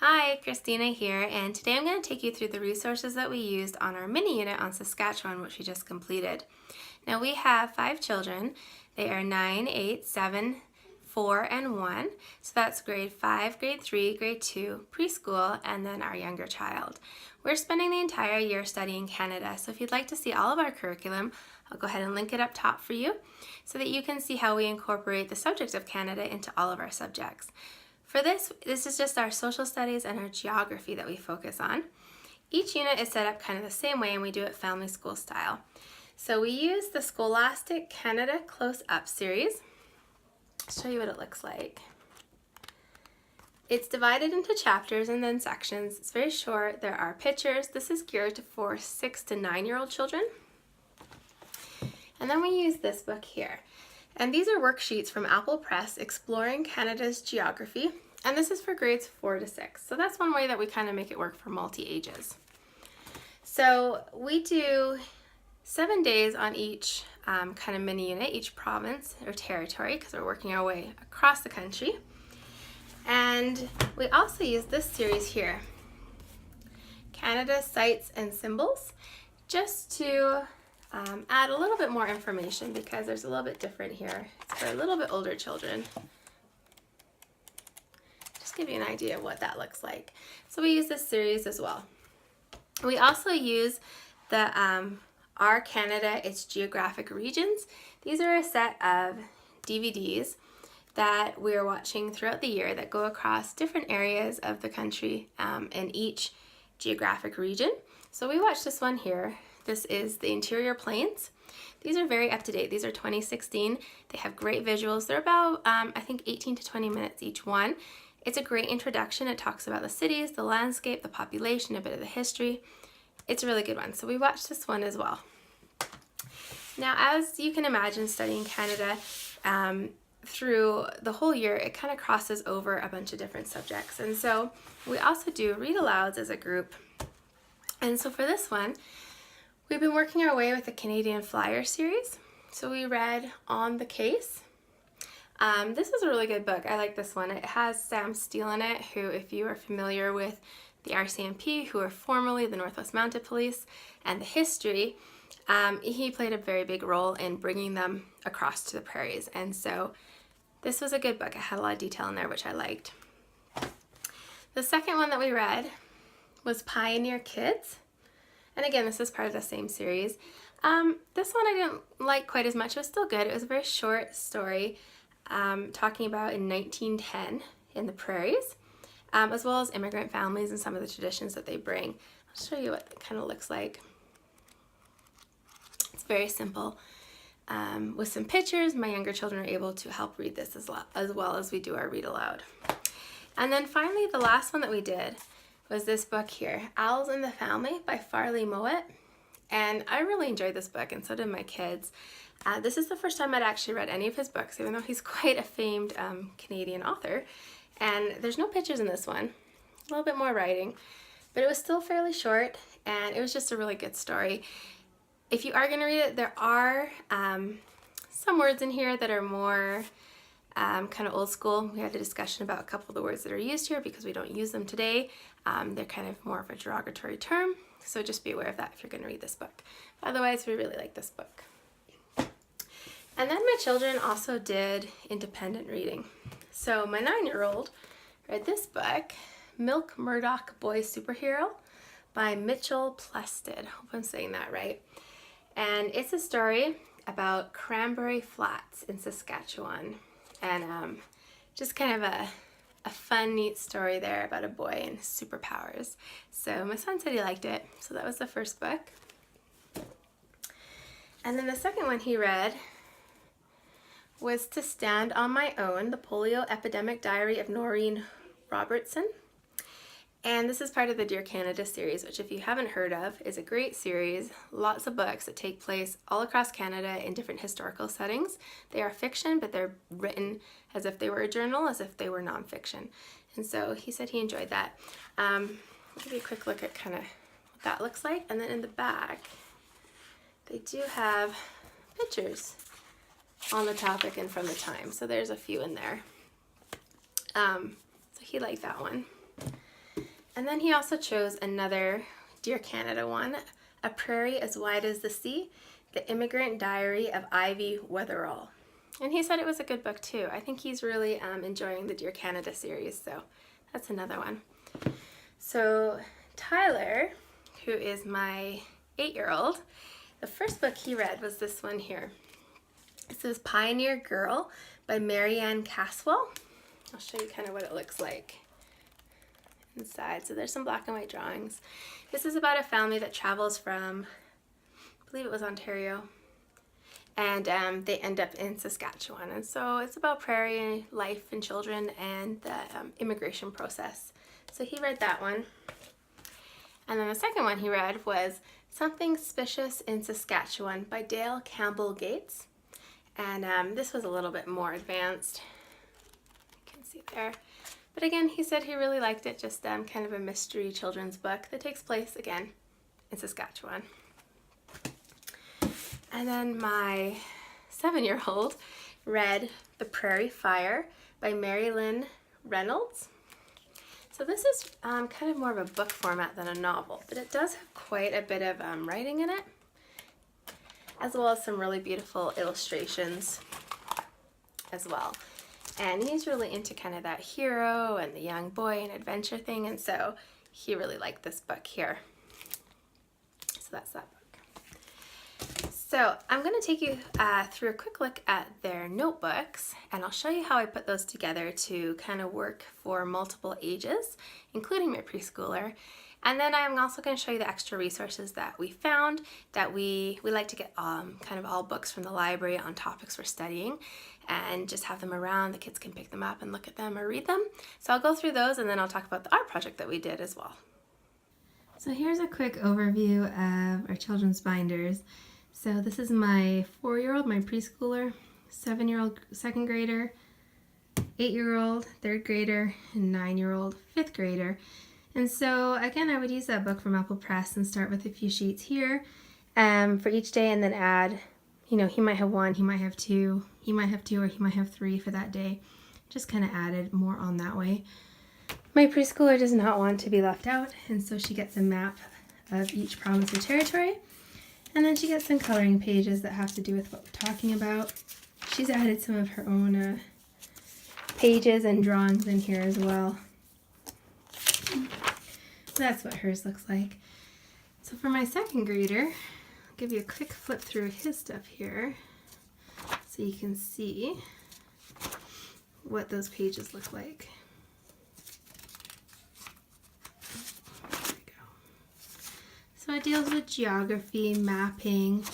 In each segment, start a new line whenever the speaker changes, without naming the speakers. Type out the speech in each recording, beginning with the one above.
Hi, Christina here, and today I'm going to take you through the resources that we used on our mini unit on Saskatchewan, which we just completed. Now we have 5 children. They are 9, 8, 7, 4, and 1. So that's grade 5, grade 3, grade 2, preschool, and then our younger child. We're spending the entire year studying Canada, so if you'd like to see all of our curriculum, I'll go ahead and link it up top for you so that you can see how we incorporate the subject of Canada into all of our subjects. For this is just our social studies and our geography that we focus on. Each unit is set up kind of the same way, and we do it family school style. So we use the Scholastic Canada Close-Up series. I'll show you what it looks like. It's divided into chapters and then sections. It's very short. There are pictures. This is geared for 6 to 9-year-old children. And then we use this book here. And these are worksheets from Apple Press exploring Canada's geography. And this is for grades 4 to 6. So that's one way that we kind of make it work for multi-ages. So we do 7 days on each kind of mini unit, each province or territory, because we're working our way across the country. And we also use this series here, Canada Sights and Symbols, just to add a little bit more information because there's a little bit different here. It's for a little bit older children. Just give you an idea of what that looks like. So we use this series as well. We also use the Our Canada, Its Geographic Regions. These are a set of DVDs that we're watching throughout the year that go across different areas of the country in each geographic region. So we watched this one here. This is the Interior Plains. These are very up to date. These are 2016. They have great visuals. They're about, I think, 18 to 20 minutes each one. It's a great introduction. It talks about the cities, the landscape, the population, a bit of the history. It's a really good one. So we watched this one as well. Now, as you can imagine, studying Canada through the whole year, it kind of crosses over a bunch of different subjects. And so we also do read-alouds as a group. And so for this one, we've been working our way with the Canadian Flyer series. So we read On the Case. This is a really good book. I like this one. It has Sam Steele in it, who, if you are familiar with the RCMP, who are formerly the Northwest Mounted Police, and the history, he played a very big role in bringing them across to the prairies. And so this was a good book. It had a lot of detail in there, which I liked. The second one that we read was Pioneer Kids. And again, this is part of the same series. This one I didn't like quite as much. It was still good. It was a very short story talking about in 1910 in the prairies, as well as immigrant families and some of the traditions that they bring. I'll show you what it kind of looks like. It's very simple. With some pictures, my younger children are able to help read this as well as we do our read aloud. And then finally, the last one that we did was this book here, Owls in the Family by Farley Mowat. And I really enjoyed this book, and so did my kids. This is the first time I'd actually read any of his books, even though he's quite a famed Canadian author. And there's no pictures in this one, a little bit more writing, but it was still fairly short, and it was just a really good story. If you are going to read it, there are some words in here that are more kind of old school. We had a discussion about a couple of the words that are used here because we don't use them today. They're kind of more of a derogatory term, so just be aware of that if you're going to read this book. But otherwise, we really like this book. And then my children also did independent reading. So my 9-year-old read this book, Milk Murdoch Boy Superhero by Mitchell Plested. Hope I'm saying that right. And it's a story about Cranberry Flats in Saskatchewan. And just kind of a fun, neat story there about a boy and his superpowers. So my son said he liked it. So that was the first book. And then the second one he read was To Stand on My Own, the Polio Epidemic Diary of Noreen Robertson. And this is part of the Dear Canada series, which if you haven't heard of, is a great series. Lots of books that take place all across Canada in different historical settings. They are fiction, but they're written as if they were a journal, as if they were nonfiction. And so he said he enjoyed that. I'll give you a quick look at kind of what that looks like. And then in the back, they do have pictures on the topic and from the time. So there's a few in there. So he liked that one. And then he also chose another Dear Canada one, A Prairie as Wide as the Sea, The Immigrant Diary of Ivy Weatherall. And he said it was a good book too. I think he's really enjoying the Dear Canada series, so that's another one. So Tyler, who is my 8-year-old, the first book he read was this one here. This is Pioneer Girl by Casswell. I'll show you kind of what it looks like inside. So there's some black and white drawings. This is about a family that travels from, I believe it was Ontario, and they end up in Saskatchewan. And so it's about prairie life and children and the immigration process. So he read that one. And then the second one he read was Something Suspicious in Saskatchewan by Dale Campbell Gates. And this was a little bit more advanced. You can see there. But again, he said he really liked it, just kind of a mystery children's book that takes place, again, in Saskatchewan. And then my 7-year-old read The Prairie Fire by Marilyn, Reynolds. So this is kind of more of a book format than a novel, but it does have quite a bit of writing in it, as well as some really beautiful illustrations as well. And he's really into kind of that hero and the young boy and adventure thing, and so he really liked this book here. So that's that book. So I'm going to take you through a quick look at their notebooks, and I'll show you how I put those together to kind of work for multiple ages, including my preschooler. And then I'm also going to show you the extra resources that we found, that we like to get kind of all books from the library on topics we're studying and just have them around. The kids can pick them up and look at them or read them. So I'll go through those, and then I'll talk about the art project that we did as well. So here's a quick overview of our children's binders. So this is my 4-year-old, my preschooler, 7-year-old, second grader, 8-year-old, third grader, and 9-year-old, fifth grader. And so again, I would use that book from Apple Press and start with a few sheets here for each day, and then add, you know, he might have 1, he might have 2, he might have 2, or he might have 3 for that day. Just kind of added more on that way. My preschooler does not want to be left out, and so she gets a map of each province or territory. And then she gets some coloring pages that have to do with what we're talking about. She's added some of her own pages and drawings in here as well. That's what hers looks like. So for my second grader, I'll give you a quick flip through his stuff here so you can see what those pages look like. So it deals with geography, mapping,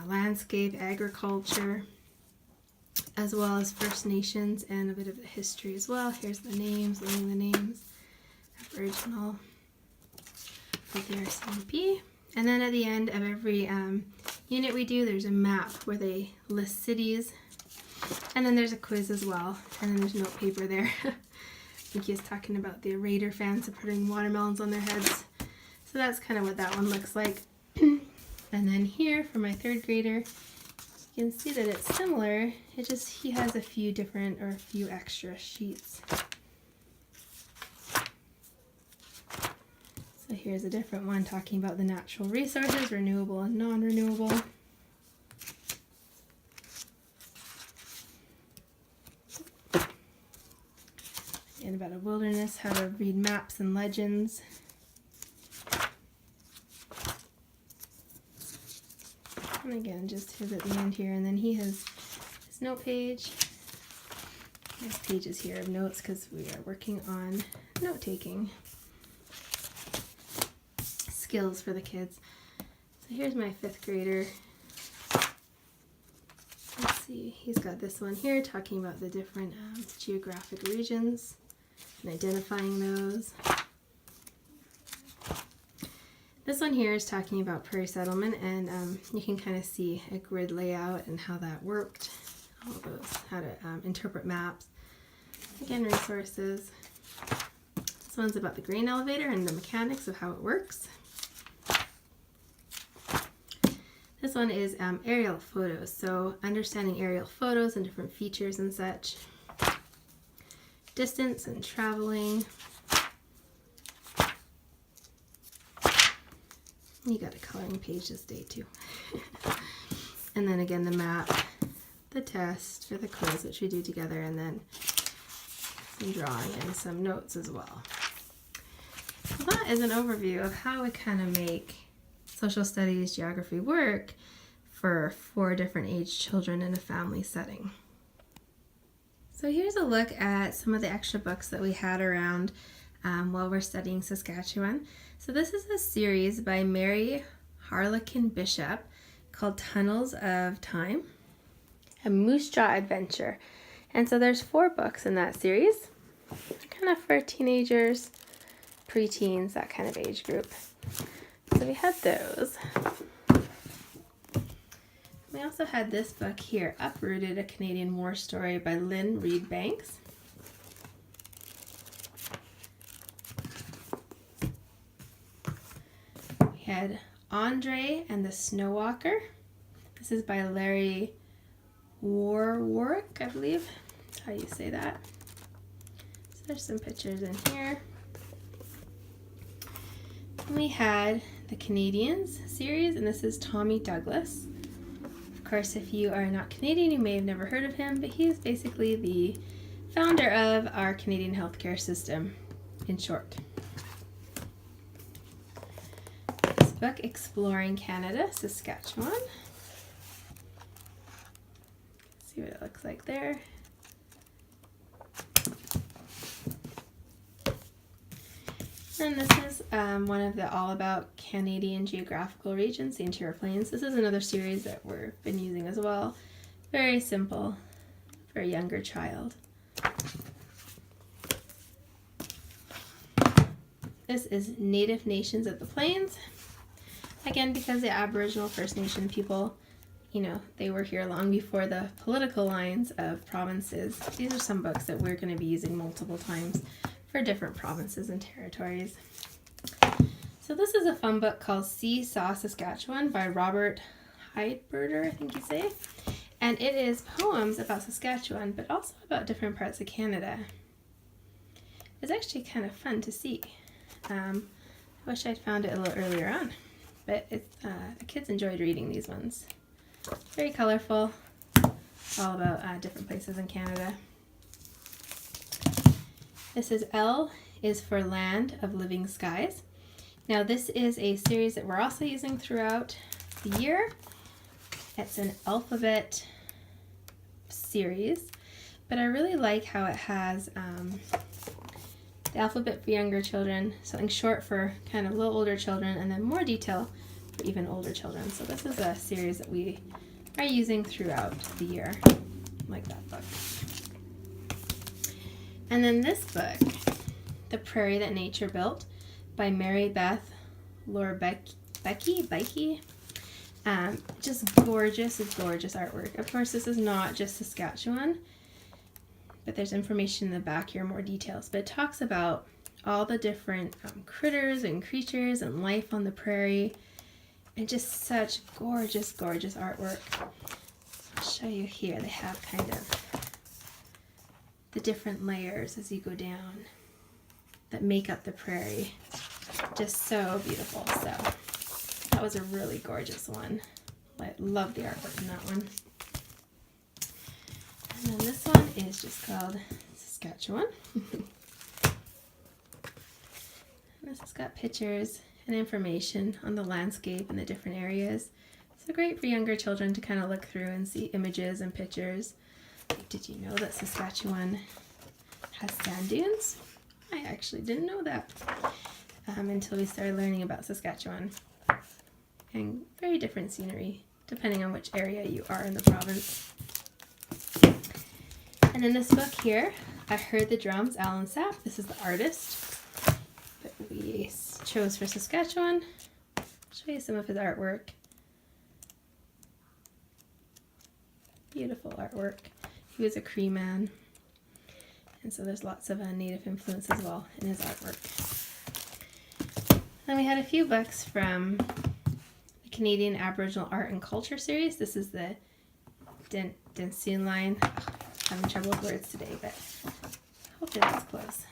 landscape, agriculture, as well as First Nations and a bit of the history as well. Here's the names, learning the names, Aboriginal, with the RCMP. And then at the end of every unit we do, there's a map where they list cities. And then there's a quiz as well. And then there's note paper there. I think he was talking about the Raider fans of putting watermelons on their heads. So that's kind of what that one looks like. And then here for my third grader, you can see that it's similar. It just, he has a few different or a few extra sheets. So here's a different one talking about the natural resources, renewable and non-renewable. And about a wilderness, how to read maps and legends. And again, just his at the end here, and then he has his note page. There's pages here of notes because we are working on note-taking skills for the kids. So here's my fifth grader. Let's see, he's got this one here talking about the different geographic regions and identifying those. This one here is talking about prairie settlement, and you can kind of see a grid layout and how that worked, all those, how to interpret maps. Again, resources. This one's about the grain elevator and the mechanics of how it works. This one is aerial photos, so understanding aerial photos and different features and such. Distance and traveling. You got a coloring page this day too. And then again the map, the test for the quiz, which we do together, and then some drawing and some notes as well. So that is an overview of how we kind of make social studies, geography work for 4 different age children in a family setting. So here's a look at some of the extra books that we had around while we're studying Saskatchewan. So this is a series by Mary Harlequin Bishop called Tunnels of Time, a Moosejaw adventure. And so there's 4 books in that series, kind of for teenagers, preteens, that kind of age group. So we had those. We also had this book here, Uprooted, a Canadian War Story by Lynn Reed Banks. We had Andre and the Snowwalker. This is by Larry Warwick, I believe. That's how you say that. So there's some pictures in here. And we had the Canadians series, and this is Tommy Douglas. Of course, if you are not Canadian, you may have never heard of him, but he is basically the founder of our Canadian healthcare system, in short. This book, Exploring Canada, Saskatchewan. See what it looks like there. And this is one of the All About Canadian Geographical Regions, the Interior Plains. This is another series that we've been using as well. Very simple for a younger child. This is Native Nations of the Plains. Again, because the Aboriginal First Nation people, you know, they were here long before the political lines of provinces. These are some books that we're going to be using multiple times for different provinces and territories. So this is a fun book called Seesaw Saskatchewan by Robert Heidberger, I think you say. And it is poems about Saskatchewan, but also about different parts of Canada. It's actually kind of fun to see. I wish I'd found it a little earlier on, but the kids enjoyed reading these ones. Very colorful, all about different places in Canada. This is L is for Land of Living Skies. Now this is a series that we're also using throughout the year. It's an alphabet series, but I really like how it has the alphabet for younger children, something short for kind of a little older children, and then more detail for even older children. So this is a series that we are using throughout the year, like that book. And then this book, The Prairie That Nature Built by Mary Beth Becky. Just gorgeous artwork. Of course, this is not just Saskatchewan, but there's information in the back here, more details. But it talks about all the different critters and creatures and life on the prairie, and just such gorgeous artwork. I'll show you here. They have kind of the different layers as you go down that make up the prairie. Just so beautiful. So that was a really gorgeous one. I love the artwork in that one. And then this one is just called Saskatchewan. This has got pictures and information on the landscape and the different areas. So great for younger children to kind of look through and see images and pictures. Did you know that Saskatchewan has sand dunes? I actually didn't know that until we started learning about Saskatchewan. And very different scenery depending on which area you are in the province. And in this book here, I Heard the Drums, Alan Sapp. This is the artist that we chose for Saskatchewan. I'll show you some of his artwork. Beautiful artwork. He was a Cree man, and so there's lots of Native influence as well in his artwork. Then we had a few books from the Canadian Aboriginal Art and Culture series. This is the Densine line. I'm having trouble with words today, but hopefully that's close.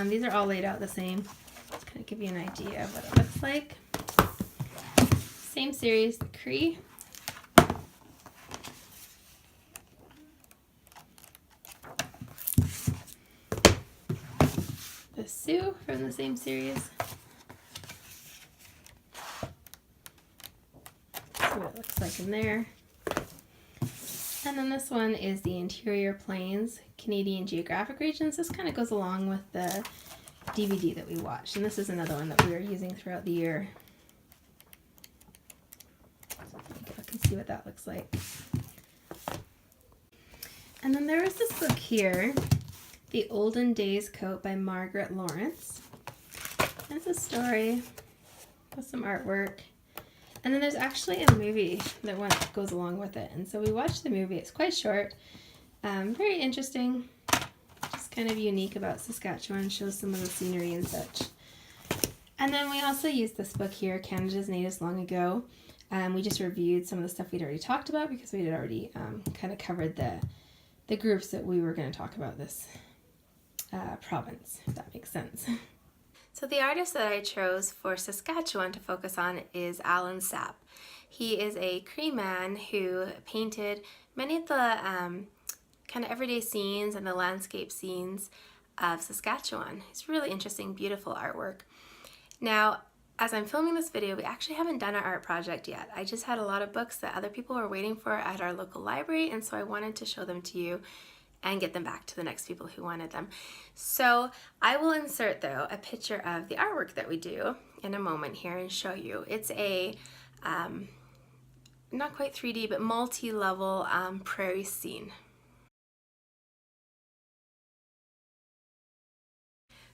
These are all laid out the same. Just kind of give you an idea of what it looks like. same series, the Cree. The Sioux from the same series. See what it looks like in there. And then this one is the Interior Plains, Canadian Geographic Regions. This kind of goes along with the DVD that we watched. And this is another one that we are using throughout the year. So I can see what that looks like. And then there was this book here, The Olden Days Coat by Margaret Lawrence. It's a story with some artwork. And then there's actually a movie that goes along with it. And so we watched the movie. It's quite short, very interesting, just kind of unique about Saskatchewan, shows some of the scenery and such. And then we also used this book here, Canada's Natives Long Ago. We just reviewed some of the stuff we'd already talked about because we had already kind of covered the groups that we were going to talk about this province, if that makes sense. So the artist that I chose for Saskatchewan to focus on is Alan Sapp. He is a Cree man who painted many of the kind of everyday scenes and the landscape scenes of Saskatchewan. It's really interesting, beautiful artwork. Now, as I'm filming this video, we actually haven't done our art project yet. I just had a lot of books that other people were waiting for at our local library, and so I wanted to show them to you and get them back to the next people who wanted them. So I will insert, though, a picture of the artwork that we do in a moment here and show you. It's a, not quite 3D, but multi-level prairie scene.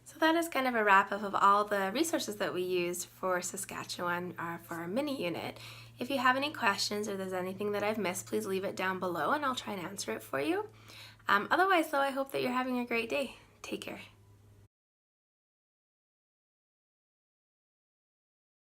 So that is kind of a wrap-up of all the resources that we used for Saskatchewan for our mini unit. If you have any questions or there's anything that I've missed, please leave it down below and I'll try and answer it for you. Otherwise, though, I hope that you're having a great day. Take care.